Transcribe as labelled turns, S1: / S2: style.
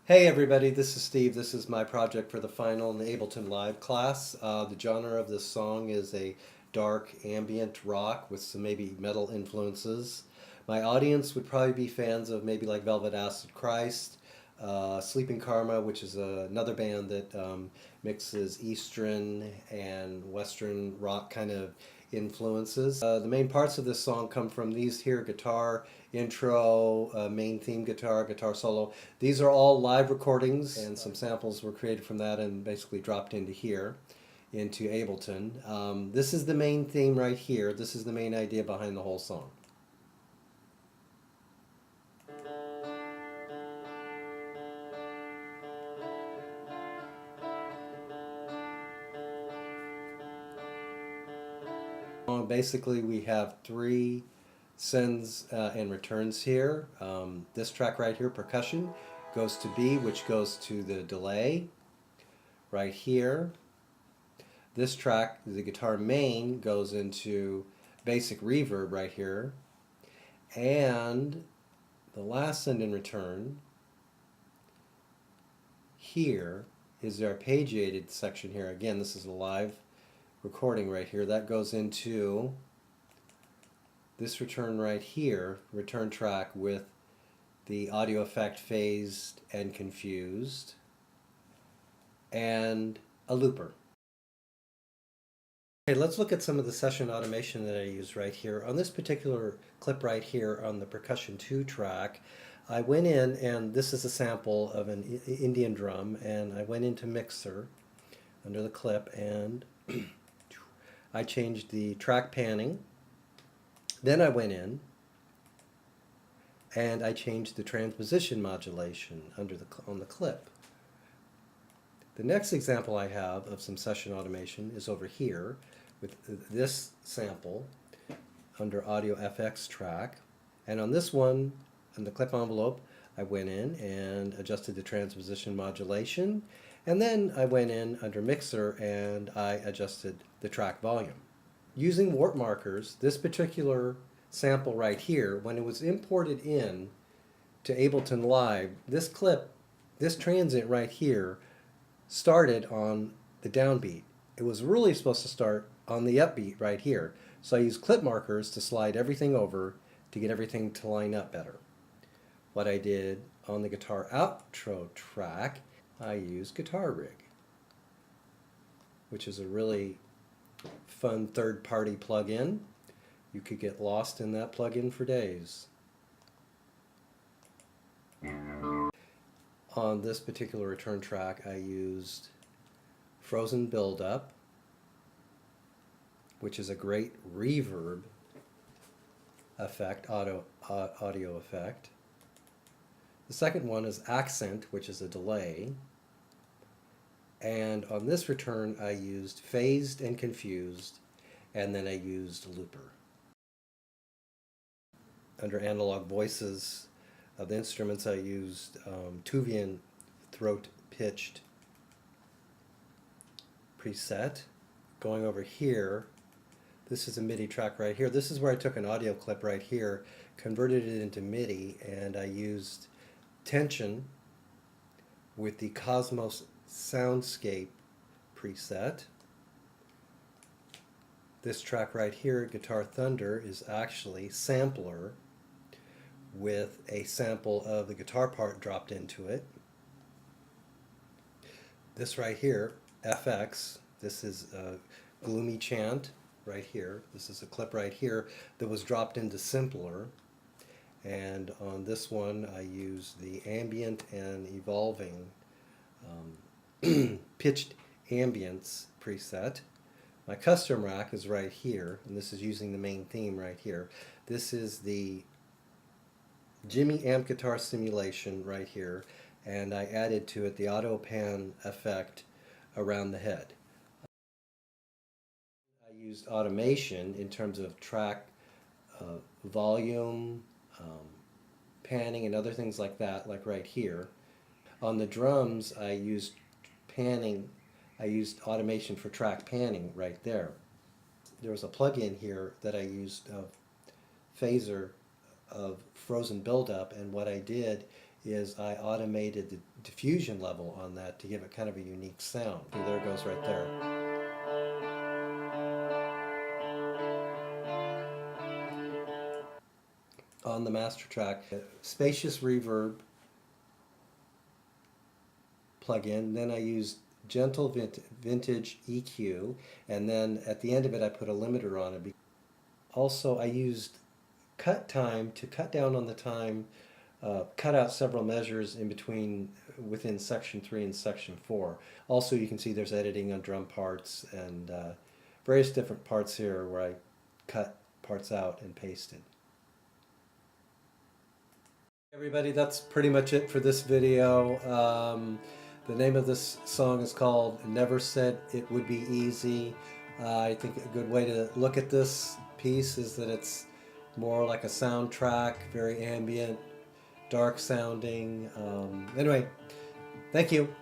S1: Hey everybody, this is Steve. This is my project for the final in the Ableton Live class. The genre of this song is a dark ambient rock with some maybe metal influences. My audience would probably be fans of maybe like Velvet Acid Christ, Sleeping Karma, which is another band that mixes Eastern and Western rock kind of influences. The main parts of this song come from these here: guitar intro, main theme guitar, guitar solo. These are all live recordings, and some samples were created from that and basically dropped into here, into Ableton. This is the main theme right here. This is the main idea behind the whole song. Basically, we have three sends and returns here. This track right here, percussion, goes to B, which goes to the delay right here. This track, the guitar main, goes into basic reverb right here. And the last send and return here is the arpeggiated section here. Again, this is a live recording right here. That goes into this return right here, return track with the audio effect phased and confused, and a looper. Okay, let's look at some of the session automation that I use right here. On this particular clip right here on the percussion 2 track, I went in, and this is a sample of an Indian drum, and I went into Mixer under the clip, and I changed the track panning. Then I went in and I changed the transposition modulation on the clip. The next example I have of some session automation is over here with this sample under Audio FX track. And on this one, in the clip envelope, I went in and adjusted the transposition modulation. And then I went in under Mixer and I adjusted the track volume. Using warp markers, this particular sample right here, when it was imported in to Ableton Live, this clip, this transient right here, started on the downbeat. It was really supposed to start on the upbeat right here. So I used clip markers to slide everything over to get everything to line up better. What I did on the guitar outro track, I used Guitar Rig, which is a really fun third-party plugin. You could get lost in that plugin for days. On this particular return track, I used Frozen Buildup, which is a great reverb effect, audio effect. The second one is Accent, which is a delay. And on this return, I used phased and confused, and then I used looper. Under analog voices of the instruments, I used Tuvian throat pitched preset. Going over here, this is a MIDI track right here. This is where I took an audio clip right here, converted it into MIDI, and I used tension with the Cosmos Soundscape preset. This track right here, Guitar Thunder, is actually sampler with a sample of the guitar part dropped into it. This right here, FX, this is a Gloomy Chant right here. This is a clip right here that was dropped into Simpler. And on this one, I used the ambient and evolving pitched ambience preset. My custom rack is right here, and this is using the main theme right here. This is the Jimmy amp guitar simulation right here, and I added to it the auto pan effect around the head. I used automation in terms of track volume, panning, and other things like that, like right here. On the drums, I used panning. I used automation for track panning right there. There was a plugin here that I used of phaser of Frozen Buildup, and what I did is I automated the diffusion level on that to give it kind of a unique sound. See, there it goes right there. On the master track, spacious reverb plugin, then I used gentle vintage EQ, and then at the end of it I put a limiter on it. Also, I used cut time to cut down on the time, cut out several measures in between within section 3 and section 4. Also, you can see there's editing on drum parts and various different parts here where I cut parts out and pasted. Everybody, that's pretty much it for this video. The name of this song is called Never Said It Would Be Easy. I think a good way to look at this piece is that it's more like a soundtrack, very ambient, dark sounding. Anyway, thank you.